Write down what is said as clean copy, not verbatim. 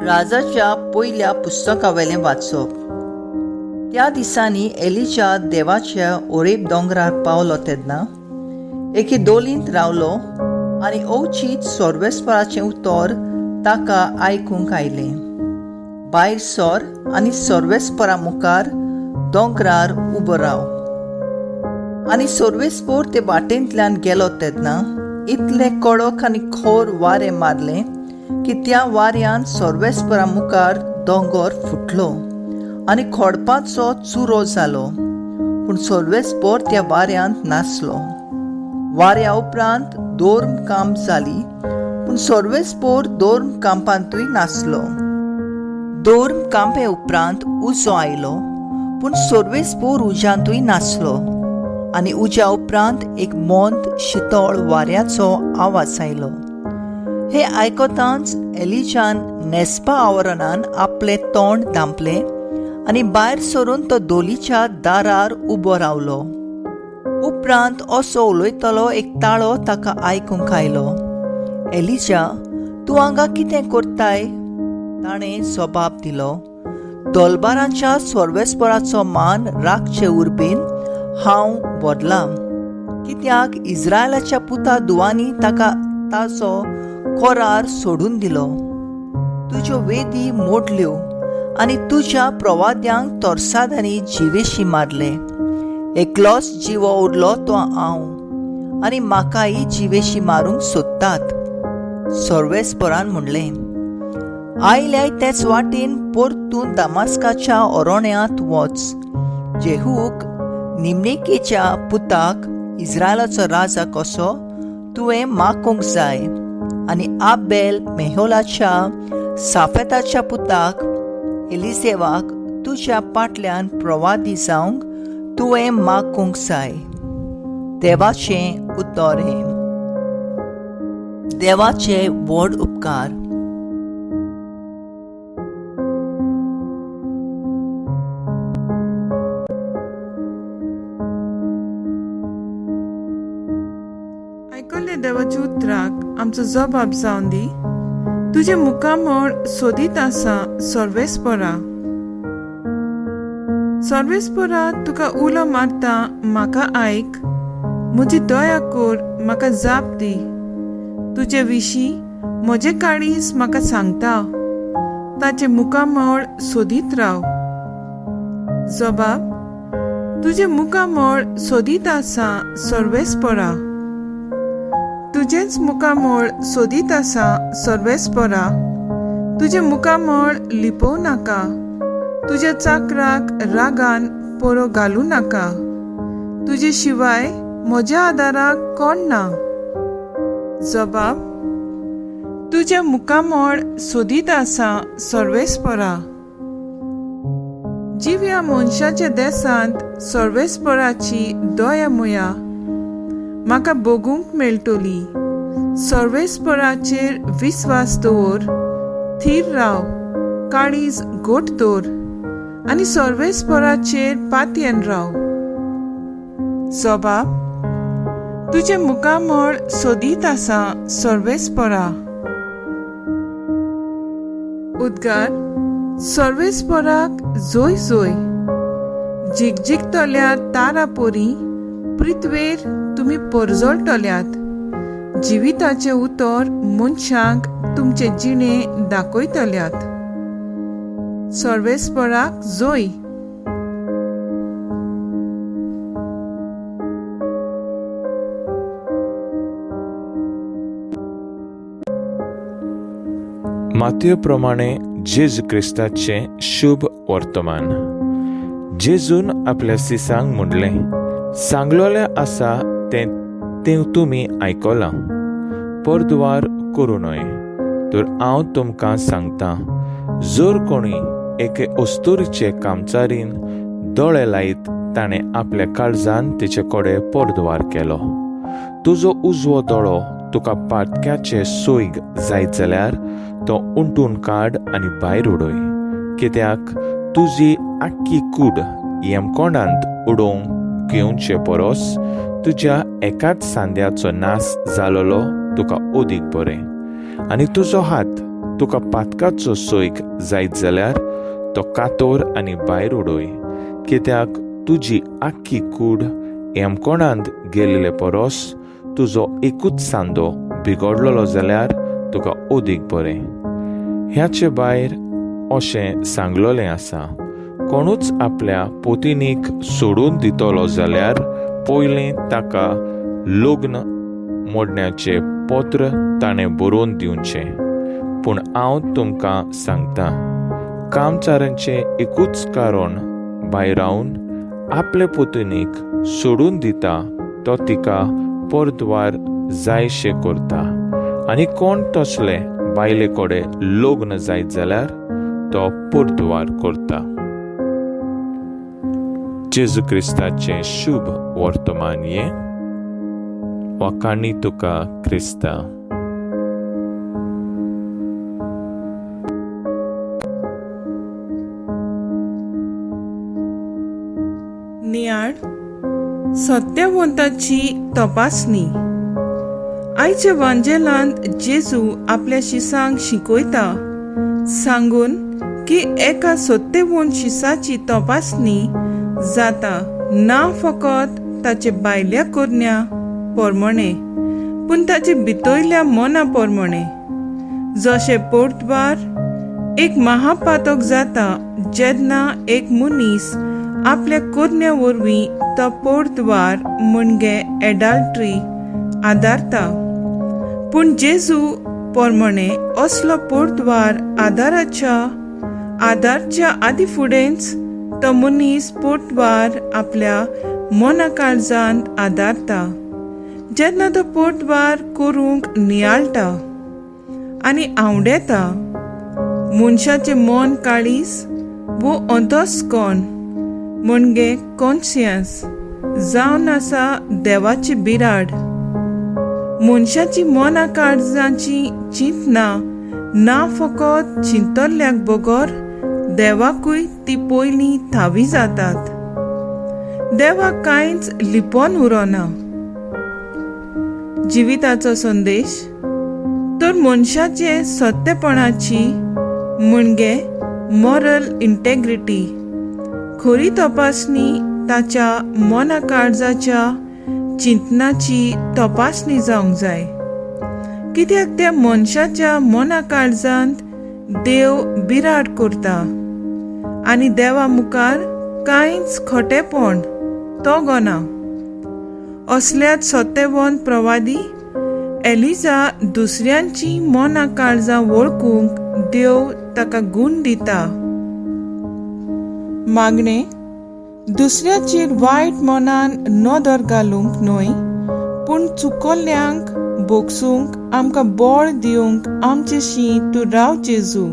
राजाच्या पयल्या पुस्तकावेलें वाचप. त्या दिसांनी एलिशा देवाच्या ओरेब दोंगरार पावलो तेन्ना एके दोलींत रावलो आनी ओवचीत सोर्वेस्पराचें उतर ताका आयकूंक आयलें. भायर सोर आनी सोर्वेस्परा मुखार दोंगरार उबो राव. आनी सोर्वेस्पोर ते वाटेंतल्यान गेलो तेन्ना इतलें कडक आनी खोर वारें मारलें की त्या वाऱ्यान सोर्वेस्परा मुखार दोंगर फुटलो आनी खोडपाचो चुरो जालो. पूण सोर्वेस्पोर त्या वाऱ्यांत नासलो. वाऱ्या उपरांत दोर्म कांप जाली, पूण सोर्वेस्पोर दोर्म कांपांतूय नासलो. दोर्म कांपे उपरांत उजो आयलो, पूण सोर्वेस्पोर उज्यांतूय नासलो. आनी उज्या उपरांत एक मोंत शितळ वाऱ्याचो आवाज आयलो. हे आयकतांच एलिशान नेस्पा आवरणान आपलें तोंड धांपलें आनी भायर सरून तो दोलीच्या दारार उबो रावलो. उपरांत असो उलयतलो एक ताळो ताका आयकूंक आयलो. एलिशा, तूं हांगा कितें करताय? ताणें जबाब दिलो, दोलबारांच्या सोर्वेस्पराचो मान राखचे उर्बेन हांव बदलां, कित्याक इस्रायलाच्या पुता दुवांनी ताका ताचो कोरार सोडून दिलो. तुज्यो वेदी मोडल्यो आनी तुज्या प्रवाद्यांक तोरसादांनी जिवेशी मारले. एकलोच जिवो उरलो तो हांव, आनी म्हाकाय जिवेशी मारूंक सोदतात. सोर्वेस्परान म्हणलें, आयल्याय तेच वाटेन परतून दामास्काच्या ओरोण्यांत वच. जेहूक निमनेकेच्या पुताक इस्रायलाचो राजा कसो तुवें मागूंक जाय, आनी आबेल मेहोलाच्या साफेताच्या पुताक एलिसेवाक तुज्या पाटल्यान प्रवादी जावंक तुवें मागूंक जाय. देवाचें उतोरें. देवाचे व्हड उपकार. आयकल्ले देवाच्या उतराक आमचो जबाब जावन दी. तुजे मुखामोळ सोदीत आसा सोर्वेस्परा. सोर्वेस्परा, तुका उलो मारता म्हाका आयक. म्हजी दया कर, म्हाका जाप दी. तुजे विशीं म्हजे काळीज म्हाका सांगता. ताचे मुखामोळ सोदीत राव. जबाब, तुजे मुखामोळ सोदीत आसा सोर्वेस्परा. तुजेच मुखामोळ सोदीत आसा सोर्वेस्परा. तुजे मुखामोळ लिपोव नाका. तुज्या चाकराक रागान पोरो घालूं नाका. तुजे शिवाय म्हज्या आदाराक कोण ना. जबाब, तुजे मुखामोळ सोदीत आसा सोर्वेस्परा. जिव्या मनशाच्या देसांत सोर्वेस्पराची दया मुया म्हाका बगूंक मेळटली. सोर्वेस्पराचेर विस्वास दवर, थीर राव, काळीज घोट दवर आनी सोर्वेस्पराचेर पातयेन राव. जबाब, तुजे मुखामोळ सोदीत आसा सोर्वेस्परा. उद्गार. सोर्वेस्पराक जोय जोय. जिगजिगतल्या तारा पोरी पृथ्वेर तुमी परजळटल्यात. जिविताचे उतर मनशांक तुमचे जिणे दाखयतल्यात. सोर्वेस्पराक जोय. मातये प्रमाणे जेजू क्रिस्ताचे शुभ वर्तमान. जेजून आपल्या सिसांक म्हणलें, सांगलोलें आसा तें तुमी आयकलां. परद्वार करूं न्हय, तर हांव तुमकां सांगतां, जर कोणी एके अस्तुरीचे कामचारीन दोळे लायत ताणें आपल्या काळजान तिचे कडेन परद्वार केलो. तुजो उजवो दोळो तुका पातक्याचे सोयग जायत जाल्यार तो उंटून काड आनी भायर उडय. कित्याक तुजी आख्खी कूड येमकोंडांत उडोवंक घेवचे परस तुज्या एकाच सांद्याचो नास जालोलो तुका ओदीक बरें. आनी तुजो हात तुका पातकाचो सोयक जायत जाल्यार तो कातोर आनी भायर उडोय, कित्याक तुजी आख्खी कूड हेमकोणांत गेलेले परोस तुजो एकूच सांदो बिगडलोलो जाल्यार तुका ओदीक बरें. ह्याचे भायर अशें सांगलोलें आसा, कोणूच आपल्या पोतिनीक सोडून दितलो जाल्यार पयलें ताका लग्न मोडण्याचें पत्र ताणें बरोवन दिवचें. पूण हांव तुमकां सांगतां, कामचारांचें एकूच कारण भायर रावन आपले पोतिनीक सोडून दिता तो तिका परतवार जायशे करता, आनी कोण तसले बायले कडेन लग्न जायत जाल्यार तो परतवार करता. जेजू क्रिस्ताचें शुभ वर्तमान ये वाकाणी तुका क्रिस्ता. नियाळ सत्यवंताची तपासणी. आयच्या वांजेलांत जेजू आपल्या शिसांक शिकयता, सांगून की एका सत्यवंत शिसाची तपासणी जाता ना फकत ताचे भायल्या करण्या पोरमणे, पूण ताचे भितरल्या मना पोरमणे. जशे पोर्तवार एक महापातक जाता जेन्ना एक मनीस आपल्या करण्या वरवीं तो पोर्तवार म्हणजे एडल्ट्री आदारता, पूण जेजू पोरमणे असलो पोर्तवार आदारच्या आदी फुडेंच तो मनीस पोर्तवार आपल्या मना काळजांत आदारता. जेन्ना तो पोर्तवार करूंक नियाळटा आनी आवडेता, मनशाचें मन काळीस वो अंतस्कण म्हणजे कॉन्शियन्स जावन आसा देवाची बिराड. मनशाची मना काळजांची चिंतना ना फकत चिंतल्ल्याक बगर देवाकूय ती पयलीं थावी जातात. देवाक कांयच लिपोन उरोना. जिविताचो संदेश तर मनशाचे सत्यपणाची म्हणजे मॉरल इंटेग्रिटी खरी तपासणी ताच्या मना काळजाच्या चिंतनाची तपासणी जावंक जाय, कित्याक त्या मनशाच्या मना काळजांत देव बिराड करता आनी देवा मुखार कांयच खोटेपण तो गोना. असल्याच सत्यवंत प्रवादी एलिजा दुसऱ्यांची मना काळजां वळखूंक देव ताका गूण दिता. मागणे दुसऱ्याचेर वायट मनान नदर घालूंक न्हय, पूण चुकोल्ल्यांक बोगसूंक आमकां बळ दिवंक आमचेशी तूं राव जेजू.